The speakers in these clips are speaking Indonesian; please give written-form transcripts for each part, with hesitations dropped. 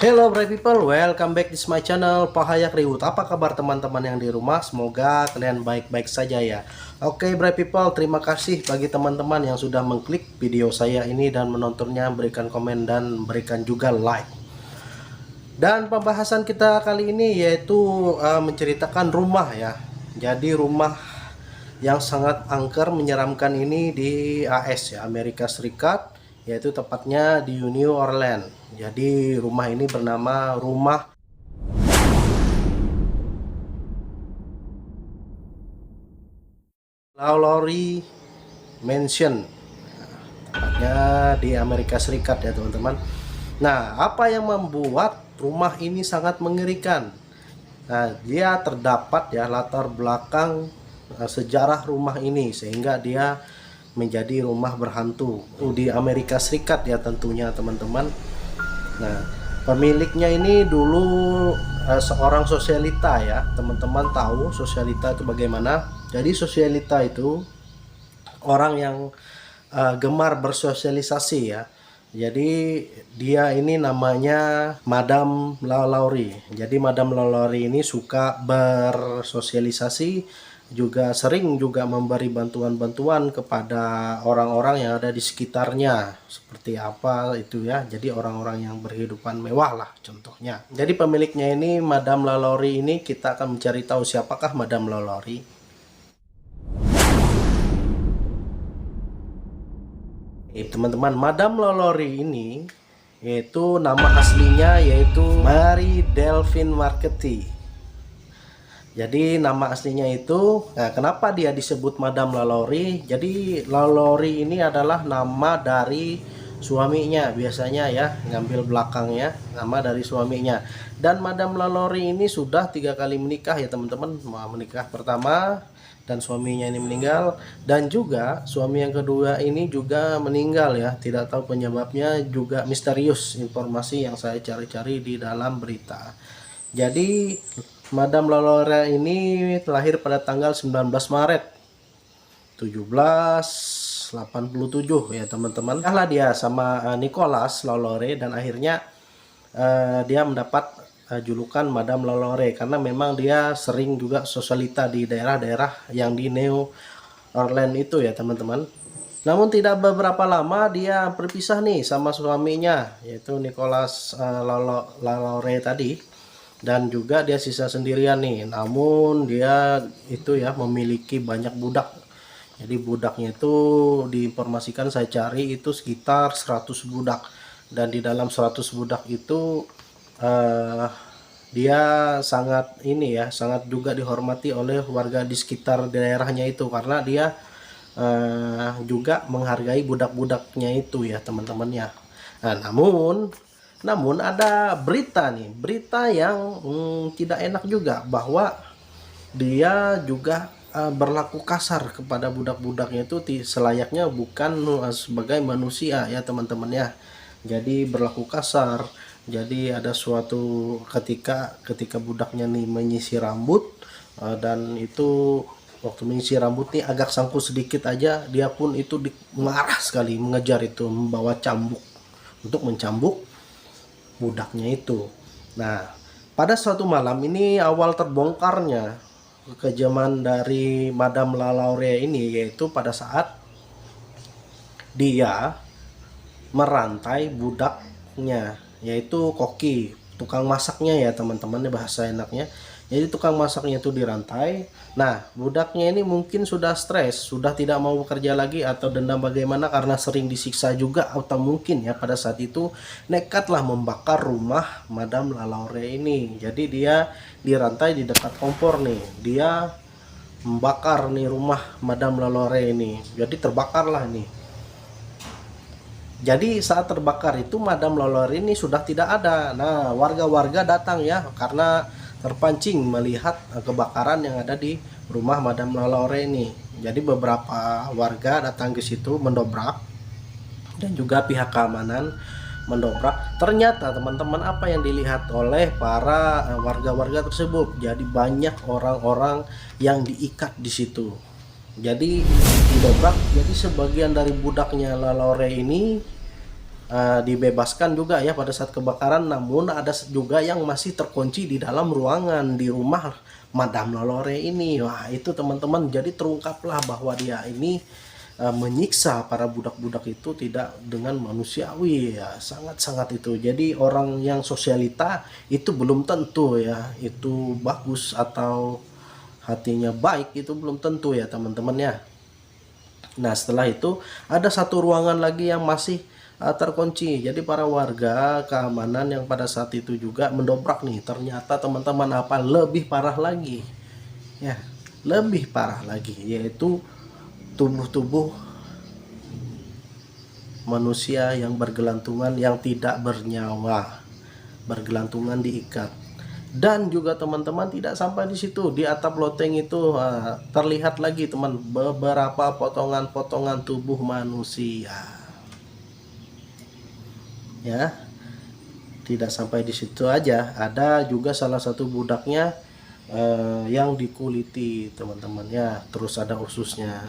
Hello bright people, welcome back to my channel Pahayak Riwut. Apa kabar teman-teman yang di rumah? Semoga kalian baik-baik saja ya. Oke bright people, terima kasih bagi teman-teman yang sudah mengklik video saya ini dan menontonnya, berikan komen dan berikan juga like. Dan pembahasan kita kali ini yaitu menceritakan rumah ya. Jadi rumah yang sangat angker menyeramkan ini di AS ya, Amerika Serikat, yaitu tepatnya di New Orleans. Jadi rumah ini bernama rumah Lalaurie Mansion, tepatnya di Amerika Serikat ya teman-teman. Nah, apa yang membuat rumah ini sangat mengerikan? Nah, dia terdapat ya latar belakang sejarah rumah ini sehingga dia menjadi rumah berhantu di Amerika Serikat ya tentunya teman-teman. Nah, pemiliknya ini dulu seorang sosialita ya, teman-teman tahu sosialita itu bagaimana? Jadi sosialita itu orang yang gemar bersosialisasi ya. Jadi dia ini namanya Madame Lalaurie. Jadi Madame Lalaurie ini suka bersosialisasi, juga sering juga memberi bantuan-bantuan kepada orang-orang yang ada di sekitarnya. Seperti apa itu ya. Jadi orang-orang yang berkehidupan mewah lah contohnya. Jadi pemiliknya ini Madame Lalaurie ini, kita akan mencari tahu siapakah Madame Lalaurie. Teman-teman, Madame Lalaurie ini yaitu nama aslinya yaitu Mary Delphine Marchetti. Jadi nama aslinya itu, nah, kenapa dia disebut Madame Lalaurie? Jadi Lalaurie ini adalah nama dari suaminya, biasanya ya ngambil belakangnya nama dari suaminya. Dan Madame Lalaurie ini sudah 3 kali menikah ya teman-teman. Menikah pertama dan suaminya ini meninggal, dan juga suami yang kedua ini juga meninggal ya, tidak tahu penyebabnya, juga misterius informasi yang saya cari-cari di dalam berita. Jadi Madame Lalaurie ini lahir pada tanggal 19 Maret 1787 ya teman-teman. Kalah dia sama Nicholas Lalaurie dan akhirnya dia mendapat julukan Madame Lalaurie karena memang dia sering juga sosialita di daerah-daerah yang di New Orleans itu ya teman-teman. Namun tidak beberapa lama dia berpisah nih sama suaminya yaitu Nicholas Lalaurie tadi, dan juga dia sisa sendirian nih. Namun dia itu ya memiliki banyak budak. Jadi budaknya itu diinformasikan saya cari itu sekitar 100 budak, dan di dalam 100 budak itu dia sangat ini ya, sangat juga dihormati oleh warga di sekitar daerahnya itu karena dia juga menghargai budak-budaknya itu ya teman-temannya. Nah, namun ada berita nih, berita yang tidak enak juga, bahwa dia juga berlaku kasar kepada budak-budaknya itu selayaknya bukan sebagai manusia ya teman-teman ya. Jadi berlaku kasar. Jadi ada suatu ketika budaknya nih menyisir rambut, dan itu waktu menyisir rambut nih agak sangkut sedikit aja, dia pun itu marah sekali, mengejar itu, membawa cambuk untuk mencambuk budaknya itu. Nah, pada suatu malam ini awal terbongkarnya kekejaman dari Madame Lalaurie ini, yaitu pada saat dia merantai budaknya, yaitu koki, tukang masaknya ya teman-teman, bahasa enaknya. Jadi tukang masaknya itu dirantai. Nah, budaknya ini mungkin sudah stres, sudah tidak mau bekerja lagi atau dendam bagaimana karena sering disiksa juga, atau mungkin ya pada saat itu nekatlah membakar rumah Madame Lalaurie ini. Jadi dia dirantai di dekat kompor nih. Dia membakar nih rumah Madame Lalaurie ini. Jadi terbakarlah nih. Jadi saat terbakar itu Madame Lalaurie ini sudah tidak ada. Nah, warga-warga datang ya karena terpancing melihat kebakaran yang ada di rumah Madame Lalaurie ini. Jadi beberapa warga datang ke situ mendobrak, dan juga pihak keamanan mendobrak. Ternyata teman-teman, apa yang dilihat oleh para warga-warga tersebut, jadi banyak orang-orang yang diikat di situ. Jadi didobrak, jadi sebagian dari budaknya Lalaurie ini dibebaskan juga ya pada saat kebakaran, namun ada juga yang masih terkunci di dalam ruangan di rumah Madame Lalaurie ini. Wah, itu teman-teman, jadi terungkaplah bahwa dia ini menyiksa para budak-budak itu tidak dengan manusiawi ya, sangat-sangat itu. Jadi orang yang sosialita itu belum tentu ya itu bagus atau hatinya baik, itu belum tentu ya teman-teman ya. Nah, setelah itu ada satu ruangan lagi yang masih terkunci. Jadi para warga keamanan yang pada saat itu juga mendobrak nih. Ternyata teman-teman apa lebih parah lagi. Ya, lebih parah lagi, yaitu tubuh-tubuh manusia yang bergelantungan, yang tidak bernyawa, bergelantungan diikat. Dan juga teman-teman tidak sampai di situ, di atap loteng itu terlihat lagi teman beberapa potongan-potongan tubuh manusia. Ya, tidak sampai di situ aja, ada juga salah satu budaknya yang dikuliti teman-teman ya, terus ada ususnya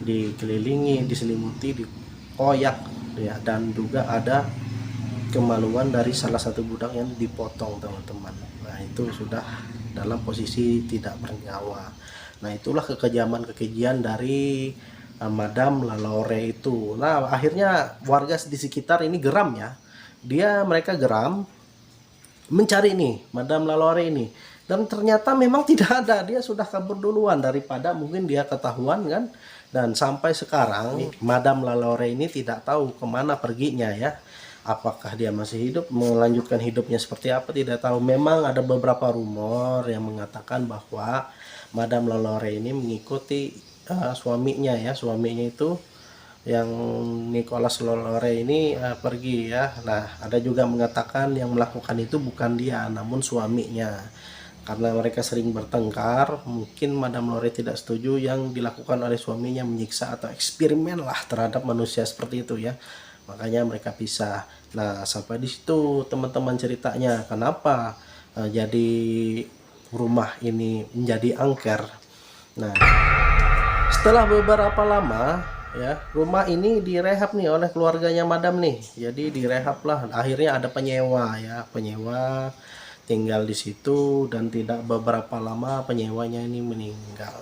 dikelilingi, diselimuti, dikoyak ya, dan juga ada kemaluan dari salah satu budak yang dipotong teman-teman. Nah, itu sudah dalam posisi tidak bernyawa. Nah, itulah kekejian dari Madame Lalaurie itu. Nah, akhirnya warga di sekitar ini geram ya. Mereka geram mencari nih Madame Lalaurie ini. Dan ternyata memang tidak ada, dia sudah kabur duluan daripada mungkin dia ketahuan kan. Dan sampai sekarang Madame Lalaurie ini tidak tahu kemana perginya ya. Apakah dia masih hidup, melanjutkan hidupnya seperti apa, tidak tahu. Memang ada beberapa rumor yang mengatakan bahwa Madame Lalaurie ini mengikuti suaminya ya. Suaminya itu yang Nicolas Lalaurie ini pergi ya. Nah, ada juga mengatakan yang melakukan itu bukan dia, namun suaminya. Karena mereka sering bertengkar, mungkin Madame Lalaurie tidak setuju yang dilakukan oleh suaminya, menyiksa atau eksperimen lah terhadap manusia seperti itu ya. Makanya mereka pisah. Nah, sampai di situ teman-teman ceritanya. Kenapa jadi rumah ini menjadi angker? Nah, setelah beberapa lama ya, rumah ini direhab nih oleh keluarganya Madam nih. Jadi direhab lah. Akhirnya ada penyewa ya, penyewa tinggal di situ, dan tidak beberapa lama penyewanya ini meninggal,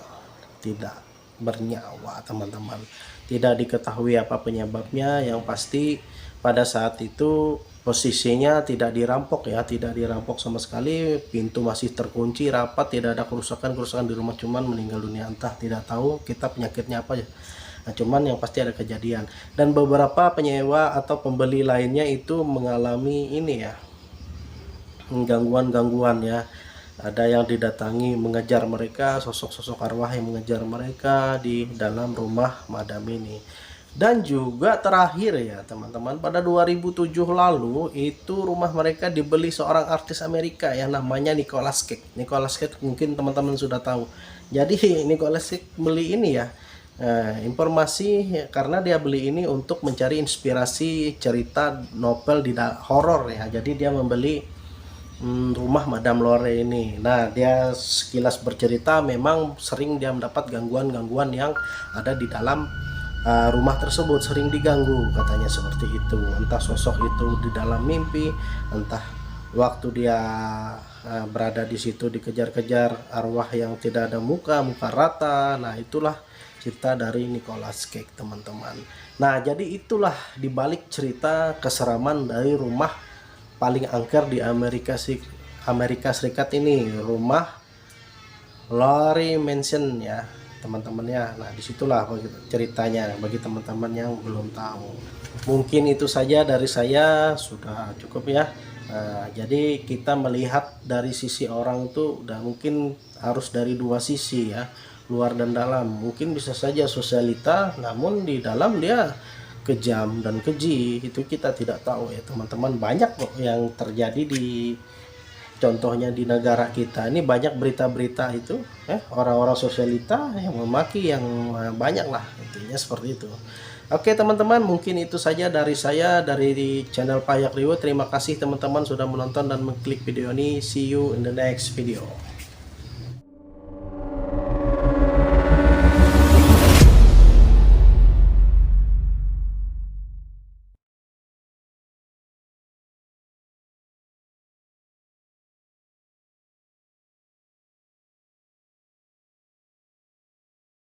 tidak bernyawa teman-teman. Tidak diketahui apa penyebabnya, yang pasti pada saat itu posisinya tidak dirampok ya, tidak dirampok sama sekali, pintu masih terkunci rapat, tidak ada kerusakan-kerusakan di rumah, cuman meninggal dunia, entah tidak tahu kita penyakitnya apa ya. Nah, cuman yang pasti ada kejadian, dan beberapa penyewa atau pembeli lainnya itu mengalami ini ya, gangguan-gangguan ya. Ada yang didatangi mengejar mereka, sosok-sosok arwah yang mengejar mereka di dalam rumah Madam ini. Dan juga terakhir ya teman-teman, pada 2007 lalu itu rumah mereka dibeli seorang artis Amerika yang namanya Nicolas Cage. Nicolas Cage mungkin teman-teman sudah tahu. Jadi Nicolas Cage beli ini ya, informasi karena dia beli ini untuk mencari inspirasi cerita novel di horor ya. Jadi dia membeli rumah Madame Lalaurie ini. Nah, dia sekilas bercerita memang sering dia mendapat gangguan-gangguan yang ada di dalam rumah tersebut, sering diganggu katanya seperti itu. Entah sosok itu di dalam mimpi, entah waktu dia berada di situ dikejar-kejar arwah yang tidak ada muka rata. Nah, itulah cerita dari Nicolas Cage teman-teman. Nah, jadi itulah dibalik cerita keseraman dari rumah paling angker di Amerika Serikat ini, rumah Lalaurie Mansion ya teman-teman ya. Nah, disitulah ceritanya bagi teman-teman yang belum tahu. Mungkin itu saja dari saya, sudah cukup ya. Jadi kita melihat dari sisi orang itu udah mungkin harus dari dua sisi ya, luar dan dalam. Mungkin bisa saja sosialita, namun di dalam dia kejam dan keji, itu kita tidak tahu ya teman-teman. Banyak kok yang terjadi di, contohnya di negara kita ini banyak berita-berita itu orang-orang sosialita yang memaki, yang banyak lah, intinya seperti itu. Oke teman-teman, mungkin itu saja dari saya, dari channel Payak Reward. Terima kasih teman-teman sudah menonton dan mengklik video ini. See you in the next video.